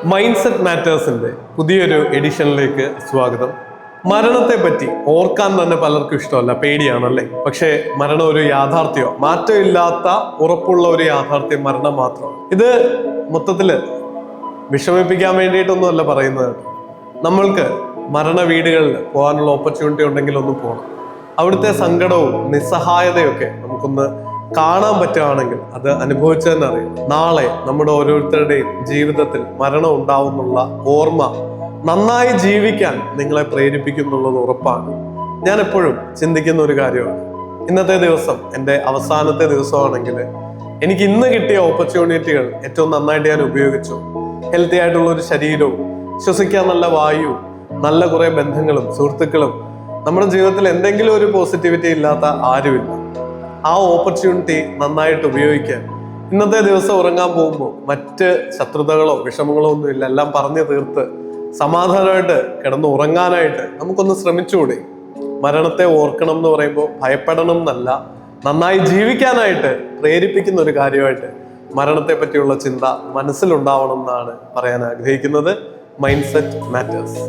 Mind set മാറ്റേഴ്സിന്റെ പുതിയൊരു എഡിഷനിലേക്ക് സ്വാഗതം. മരണത്തെ പറ്റി ഓർക്കാൻ തന്നെ പലർക്കും ഇഷ്ടമല്ല, പേടിയാണല്ലേ. പക്ഷേ മരണം ഒരു യാഥാർത്ഥ്യമോ, മാറ്റമില്ലാത്ത ഉറപ്പുള്ള ഒരു യാഥാർത്ഥ്യം മരണം മാത്രമാണ്. ഇത് മൊത്തത്തില് വിഷമിപ്പിക്കാൻ വേണ്ടിയിട്ടൊന്നുമല്ല പറയുന്നത്. നമ്മൾക്ക് മരണ വീടുകളിൽ പോകാനുള്ള ഓപ്പർച്യൂണിറ്റി ഉണ്ടെങ്കിൽ ഒന്ന് പോകണം. അവിടുത്തെ സങ്കടവും നിസ്സഹായതയൊക്കെ നമുക്കൊന്ന് കാണാൻ പറ്റുകയാണെങ്കിൽ അത് അനുഭവിച്ചു തന്നെ അറിയാം. നാളെ നമ്മുടെ ഓരോരുത്തരുടെയും ജീവിതത്തിൽ മരണം ഉണ്ടാവുന്നുള്ള ഓർമ്മ നന്നായി ജീവിക്കാൻ നിങ്ങളെ പ്രേരിപ്പിക്കുന്നുള്ളത് ഉറപ്പാണ്. ഞാൻ എപ്പോഴും ചിന്തിക്കുന്ന ഒരു കാര്യമാണ്, ഇന്നത്തെ ദിവസം എൻ്റെ അവസാനത്തെ ദിവസമാണെങ്കിൽ എനിക്ക് ഇന്ന് കിട്ടിയ ഓപ്പർച്യൂണിറ്റികൾ ഏറ്റവും നന്നായിട്ട് ഞാൻ ഉപയോഗിച്ചു. ഹെൽത്തി ആയിട്ടുള്ള ഒരു ശരീരവും, ശ്വസിക്കാൻ നല്ല വായുവും, നല്ല കുറെ ബന്ധങ്ങളും സുഹൃത്തുക്കളും. നമ്മുടെ ജീവിതത്തിൽ എന്തെങ്കിലും ഒരു പോസിറ്റിവിറ്റി ഇല്ലാത്ത ആരുമില്ല. ആ ഓപ്പർച്യൂണിറ്റി നന്നായിട്ട് ഉപയോഗിക്കാൻ ഇന്നത്തെ ദിവസം ഉറങ്ങാൻ പോകുമ്പോൾ മറ്റ് ശത്രുതകളോ വിഷമങ്ങളോ ഒന്നുമില്ല, എല്ലാം പറഞ്ഞു തീർത്ത് സമാധാനമായിട്ട് കിടന്ന് ഉറങ്ങാനായിട്ട് നമുക്കൊന്ന് ശ്രമിച്ചുകൂടെ? മരണത്തെ ഓർക്കണം എന്ന് പറയുമ്പോൾ ഭയപ്പെടണം എന്നല്ല, നന്നായി ജീവിക്കാനായിട്ട് പ്രേരിപ്പിക്കുന്ന ഒരു കാര്യമായിട്ട് മരണത്തെ പറ്റിയുള്ള ചിന്ത മനസ്സിലുണ്ടാവണം എന്നാണ് പറയാൻ ആഗ്രഹിക്കുന്നത്. Mind set matters.